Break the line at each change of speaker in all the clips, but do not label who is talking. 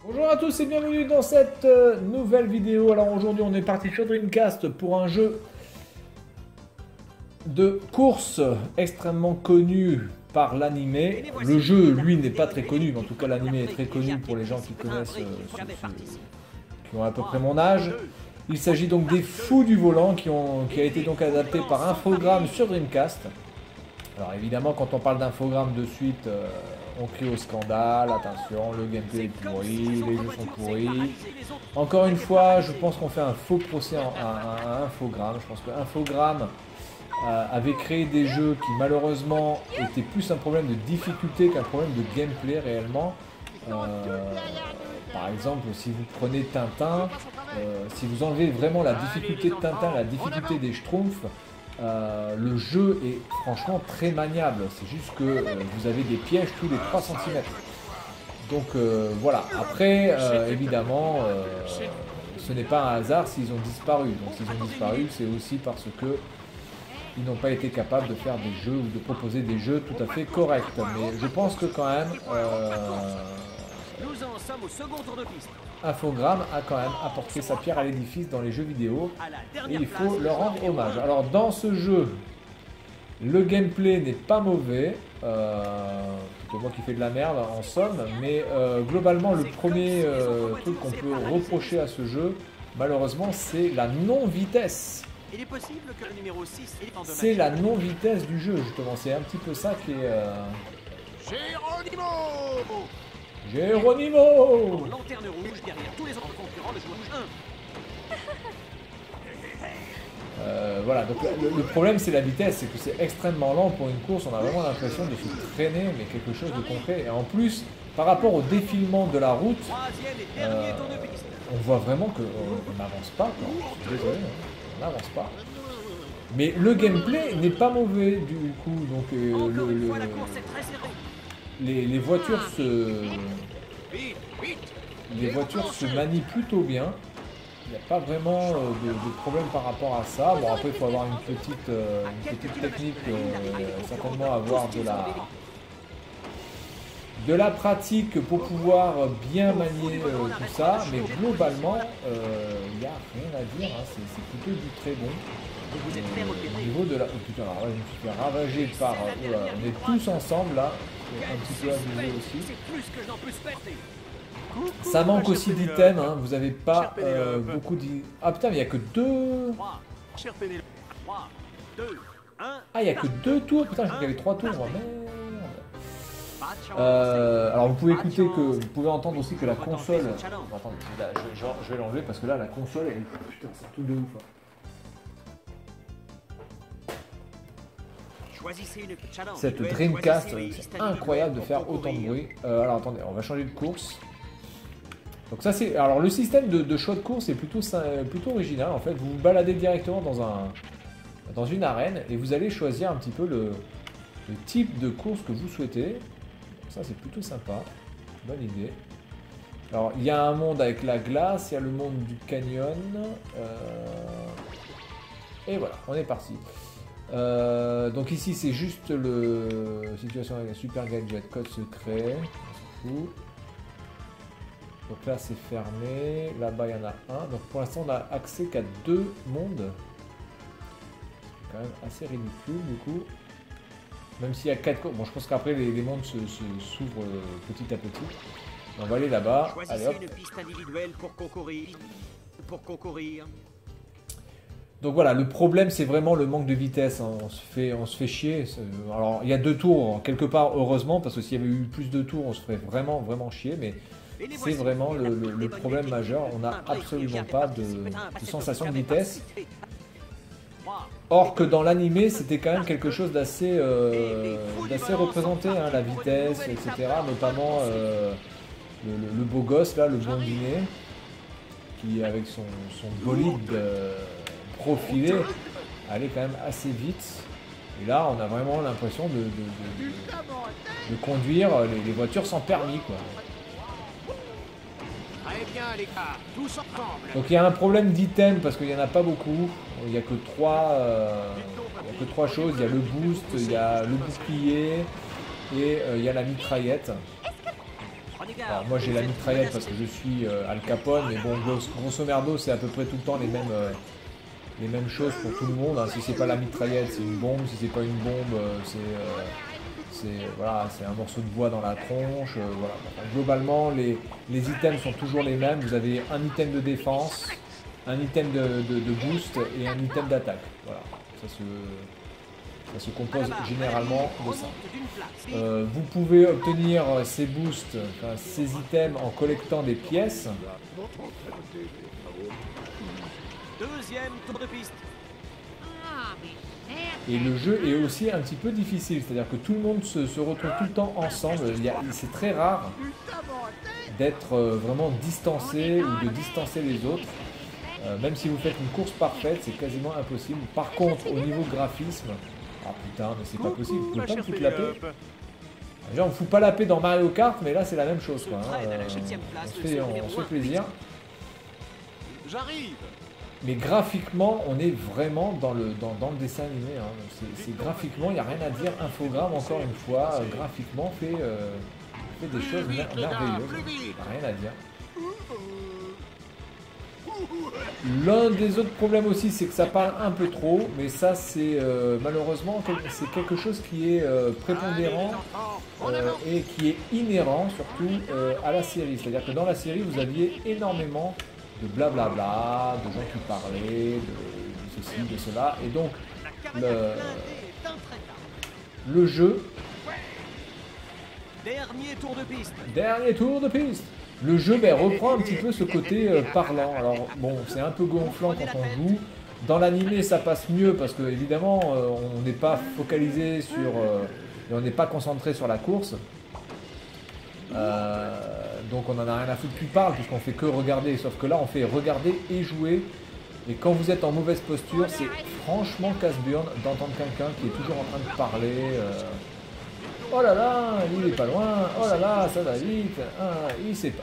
Bonjour à tous et bienvenue dans cette nouvelle vidéo. Alors aujourd'hui on est parti sur Dreamcast pour un jeu de course extrêmement connu par l'animé. Le jeu lui n'est pas très connu, mais en tout cas l'animé est très connu pour les gens qui connaissent, qui ont à peu près mon âge. Il s'agit donc des Fous du volant qui a été donc adapté par Infogrames sur Dreamcast. Alors évidemment quand on parle d'Infogrames de suite, on crie au scandale, attention, le gameplay est pourri, les jeux sont pourris. Encore une fois, je pense qu'on fait un faux procès à Infogrames. Je pense que Infogrames avait créé des jeux qui malheureusement étaient plus un problème de difficulté qu'un problème de gameplay réellement. Par exemple, si vous prenez Tintin, si vous enlevez vraiment la difficulté de Tintin, la difficulté des Schtroumpfs, le jeu est franchement très maniable. C'est juste que vous avez des pièges tous les 3 cm. Donc voilà. Après, évidemment, ce n'est pas un hasard s'ils ont disparu. Donc s'ils ont disparu, c'est aussi parce que ils n'ont pas été capables de faire des jeux ou de proposer des jeux tout à fait corrects. Mais je pense que quand même, Infogrames a quand même apporté sa pierre à l'édifice dans les jeux vidéo et il faut leur rendre hommage. Alors dans ce jeu, le gameplay n'est pas mauvais, plutôt moi qui fais de la merde en somme, mais globalement le premier truc qu'on peut reprocher à ce jeu, malheureusement, c'est la non-vitesse. C'est la non-vitesse du jeu, justement. C'est un petit peu ça qui est... Géronimo
Lanterne rouge derrière tous les autres concurrents de joueur 1.
Voilà, donc le problème c'est la vitesse, c'est que c'est extrêmement lent pour une course, on a vraiment l'impression de se traîner, mais quelque chose de concret. Et en plus, par rapport au défilement de la route, on voit vraiment qu'on n'avance pas, quoi. Je suis désolé, on n'avance pas. Mais le gameplay n'est pas mauvais du coup, donc les voitures se manient plutôt bien. Il n'y a pas vraiment de problème par rapport à ça. Bon, après il faut avoir une petite technique, certainement avoir de la pratique pour pouvoir bien manier tout ça, mais globalement il n'y a rien à dire, hein. C'est plutôt du très bon. Au niveau de la... Oh putain, alors là je me suis fait ravager par... on est tous ensemble là, un petit peu amusé aussi. Ça manque aussi d'items, hein. Vous n'avez pas beaucoup d'items. Ah putain, mais il n'y a que 2... Ah, il n'y a que 2 tours, putain, je crois qu'il y avait 3 tours, merde. Alors vous pouvez écouter que... Vous pouvez entendre aussi que la console... Attendez, là, je vais l'enlever parce que là, la console, elle... Putain, c'est un truc de ouf, hein. Cette Dreamcast, c'est incroyable de faire autant de bruit. Alors attendez, on va changer de course. Donc ça c'est... Alors le système de choix de course est plutôt original en fait. Vous vous baladez directement dans une arène et vous allez choisir un petit peu le type de course que vous souhaitez. Donc ça c'est plutôt sympa. Bonne idée. Alors il y a un monde avec la glace, il y a le monde du canyon. Et voilà, on est parti. Donc ici c'est juste le situation avec un super gadget, code secret, on s'en fout. Donc là c'est fermé, là-bas il y en a un. Donc pour l'instant on a accès qu'à 2 mondes. C'est quand même assez ridicule du coup. Même s'il y a 4... Bon je pense qu'après les mondes s'ouvrent petit à petit. On va aller là-bas. Allez hop.
Une piste individuelle pour concourir.
Donc voilà, le problème c'est vraiment le manque de vitesse, hein. On se fait chier. Alors il y a 2 tours, quelque part heureusement, parce que s'il y avait eu plus de tours, on se ferait vraiment chier, mais c'est vraiment le problème majeur. On n'a absolument pas de sensation de vitesse. Or que dans l'animé, c'était quand même quelque chose d'assez représenté, hein, la vitesse, etc. Notamment le beau gosse là, le blondinet, qui avec son bolide... profilé, aller quand même assez vite. Et là, on a vraiment l'impression de conduire les voitures sans permis, quoi. Donc il y a un problème d'item parce qu'il n'y en a pas beaucoup. Il n'y a que 3 choses. Il y a le boost, il y a le bouclier et il y a la mitraillette. Alors moi j'ai la mitraillette parce que je suis Al Capone, mais bon, grosso merdo, c'est à peu près tout le temps les mêmes choses pour tout le monde. Hein. Si c'est pas la mitraillette, c'est une bombe. Si c'est pas une bombe, voilà, c'est un morceau de bois dans la tronche. Voilà. Enfin, globalement, les items sont toujours les mêmes. Vous avez un item de défense, un item de boost et un item d'attaque. Voilà. Ça se compose généralement de ça. Vous pouvez obtenir ces boosts, enfin, ces items en collectant des pièces.
Deuxième tour de piste.
Et le jeu est aussi un petit peu difficile, c'est-à-dire que tout le monde se retrouve tout le temps ensemble. C'est très rare d'être vraiment distancé ou de distancer les autres. Même si vous faites une course parfaite, c'est quasiment impossible. Par contre, au niveau graphisme, ah putain, mais c'est pas possible, vous pouvez pas me foutre la paix. Déjà, on me fout pas la paix dans Mario Kart, mais là c'est la même chose, quoi. Hein. On se fait plaisir.
J'arrive.
Mais graphiquement, on est vraiment dans le dessin animé. Hein. C'est graphiquement, il n'y a rien à dire. Infogramme, encore une fois, graphiquement fait des choses merveilleuses. Il n'y a rien à dire. L'un des autres problèmes aussi, c'est que ça parle un peu trop, mais ça c'est malheureusement c'est quelque chose qui est prépondérant et qui est inhérent surtout à la série. C'est-à-dire que dans la série, vous aviez énormément de blablabla, de gens qui parlaient, de ceci, de cela, et donc le jeu...
Dernier tour de piste.
Dernier tour de piste. Le jeu reprend un petit peu ce côté parlant. Alors bon, c'est un peu gonflant quand on joue. Dans l'animé, ça passe mieux parce que évidemment, on n'est pas focalisé sur, et on n'est pas concentré sur la course. Donc on en a rien à foutre qui parle puisqu'on fait que regarder. Sauf que là, on fait regarder et jouer. Et quand vous êtes en mauvaise posture, c'est franchement casse-burne d'entendre quelqu'un qui est toujours en train de parler. Oh là là, il est pas loin. Oh là là, ça va vite. Ah,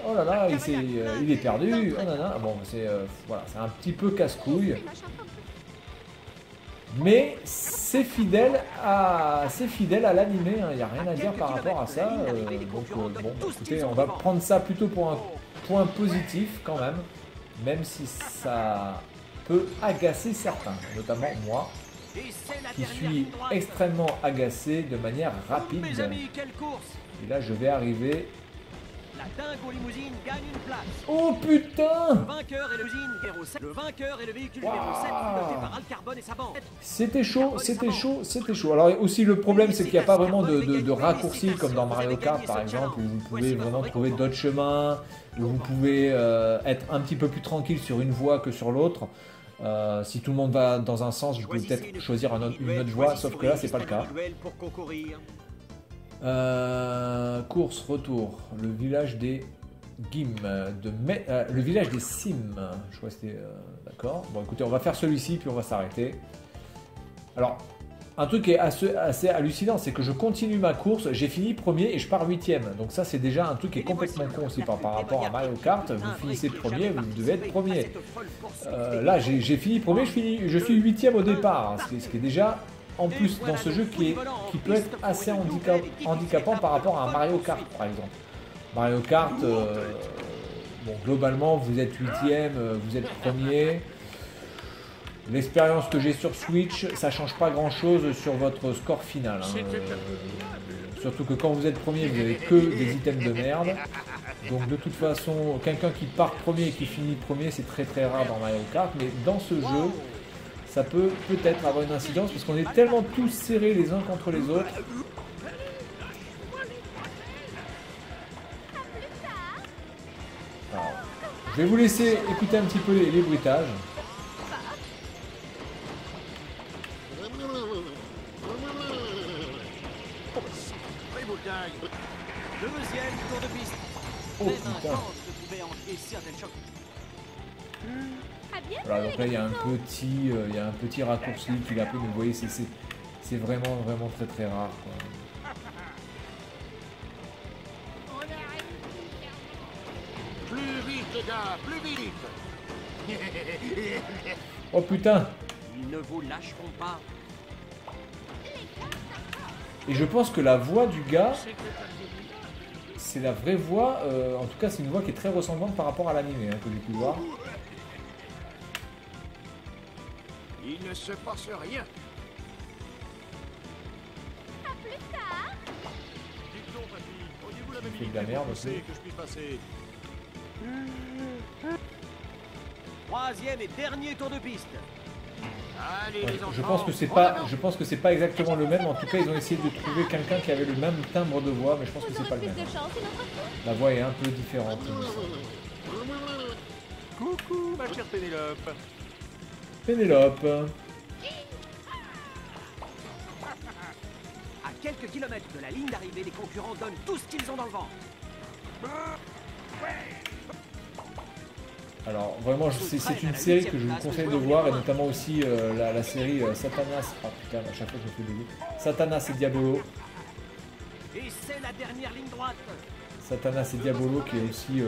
oh là là, il est perdu. Oh là là. Bon, voilà, c'est un petit peu casse-couille. Mais c'est fidèle à l'animé. Il n'y a rien à dire par rapport à ça. Donc bon, écoutez, on va prendre ça plutôt pour un point positif quand même. Même si ça peut agacer certains, notamment moi. Qui suis extrêmement agacé de manière rapide.
Mes amis, quelle course!
Et là, je vais arriver.
La dingo limousine gagne une place.
Oh putain!
Le vainqueur est le limousine numéro 7. Le vainqueur est le véhicule numéro 7 piloté par Al Carbone et sa bande.
C'était chaud, c'était chaud, c'était chaud. Alors aussi le problème c'est qu'il n'y a pas vraiment de raccourcis comme dans Mario Kart par exemple où vous pouvez vraiment trouver d'autres chemins, où vous pouvez être un petit peu plus tranquille sur une voie que sur l'autre. Si tout le monde va dans un sens, je peux peut-être choisir une autre voie, sauf que là c'est pas le cas. Course, retour, le village des Gim, le village des Sim, je crois que c'était... d'accord, bon écoutez, on va faire celui-ci puis on va s'arrêter. Alors, un truc qui est assez hallucinant, c'est que je continue ma course, j'ai fini premier et je pars 8ème. Donc ça c'est déjà un truc qui est complètement con aussi par rapport à Mario Kart, vous finissez premier, vous devez être premier. Là j'ai fini premier, je suis 8ème au départ, hein, ce qui est déjà... En plus, dans ce jeu qui peut être assez handicapant par rapport à un Mario Kart, par exemple. Mario Kart, bon, globalement, vous êtes 8ème, vous êtes premier. L'expérience que j'ai sur Switch, ça change pas grand-chose sur votre score final. Hein. Surtout que quand vous êtes premier, vous n'avez que des items de merde. Donc de toute façon, quelqu'un qui part premier et qui finit premier, c'est très très rare dans Mario Kart. Mais dans ce jeu... ça peut peut-être avoir une incidence parce qu'on est tellement tous serrés les uns contre les autres. Alors, je vais vous laisser écouter un petit peu les bruitages.
Deuxième tour de piste.
Oh putain. Voilà, donc là il y a un petit raccourci qu'il a pris, mais vous voyez c'est vraiment très très rare quoi.
Plus vite les gars, plus vite.
Oh putain.
Ils ne vous lâcheront pas.
Et je pense que la voix du gars c'est la vraie voix. En tout cas, c'est une voix qui est très ressemblante par rapport à l'animé, hein, que j'ai pu voir.
Il ne se passe rien.
À plus tard.
Dites donc, papy, auriez-vous la
Ça
même
fait de
idée
la merde
que
aussi.
je puisse passer?
Troisième et dernier tour de piste.
Allez,
Ouais,
les enfants.
je pense que c'est pas exactement le même. En tout cas, ils ont essayé de trouver quelqu'un qui avait le même timbre de voix, mais je pense que
Vous
c'est pas
aurez
le
plus
même.
de chance une autre fois.
La voix est un peu différente.
Coucou, ma chère Pénélope.
Pénélope.
À quelques kilomètres de la ligne d'arrivée, les concurrents donnent tout ce qu'ils ont dans le ventre.
Alors vraiment, c'est une série que je vous conseille de voir, et notamment aussi la série Satanas. Ah putain, à chaque fois je me fais dégoût. Satanas et Diabolo.
Et c'est la dernière ligne droite.
Satanas et Diabolo qui est aussi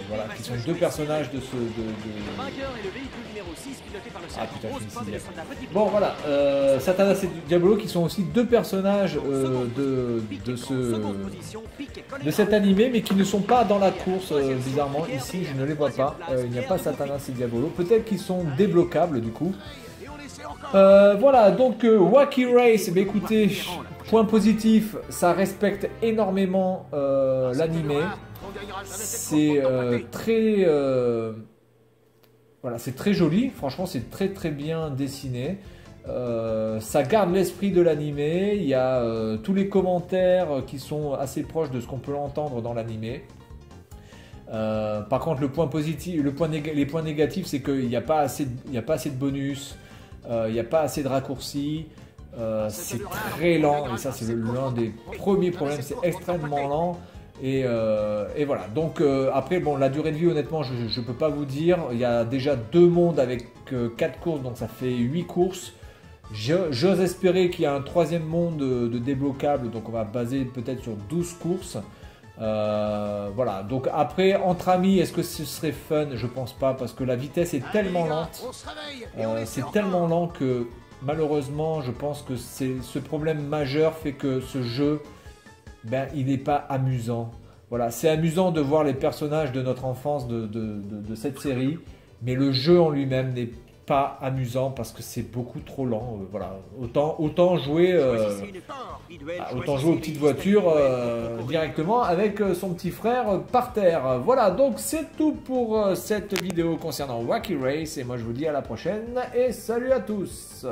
voilà, qui sont deux personnages de ce
Le vainqueur est le véhicule numéro 6 piloté par le
Ah, putain,
Rose
je
Pomme
suis
et le
ici.
soldat Petit
Bon
Pois.
voilà, Satanas et Diabolo qui sont aussi deux personnages
Pique
de
en seconde position, Pique et
de
Colonna.
cet animé, mais qui ne sont pas dans la course bizarrement. Ici, je ne les vois pas. Il n'y a pas Satanas et Diabolo. Peut-être qu'ils sont débloquables du coup.
Et on essaie encore.
Voilà, donc Wacky Race, eh bien, écoutez, point positif, ça respecte énormément l'animé.
On gagnera jamais cette
C'est
course, mon papy.
très voilà, c'est très joli. Franchement, c'est très très bien dessiné. Ça garde l'esprit de l'animé. Il y a tous les commentaires qui sont assez proches de ce qu'on peut entendre dans l'animé. Par contre, le point positif, les points négatifs, c'est qu'il n'y a pas assez de bonus. Il n'y a pas assez de raccourcis. C'est très lent, et ça c'est l'un des premiers problèmes. C'est extrêmement lent. Et voilà. Donc après, bon, la durée de vie, honnêtement, je ne peux pas vous dire. Il y a déjà 2 mondes avec 4 courses, donc ça fait 8 courses. J'ose espérer qu'il y a un 3e monde de débloquable, donc on va baser peut-être sur 12 courses. Voilà. Donc après, entre amis, est-ce que ce serait fun? Je pense pas, parce que la vitesse est tellement
Allez, les gars,
lente.
on se réveille. Et on essaie
C'est
encore.
tellement lent que malheureusement, je pense que ce problème majeur fait que ce jeu, ben, il n'est pas amusant. Voilà, c'est amusant de voir les personnages de notre enfance de cette série, mais le jeu en lui-même n'est pas amusant parce que c'est beaucoup trop lent. Voilà, autant jouer.
Choisissez une individuelle,
Autant
choisissez
jouer aux
une
petites
liste
voitures
individuelle.
directement avec son petit frère par terre. Voilà, donc c'est tout pour cette vidéo concernant Wacky Race. Et moi je vous dis à la prochaine et salut à tous.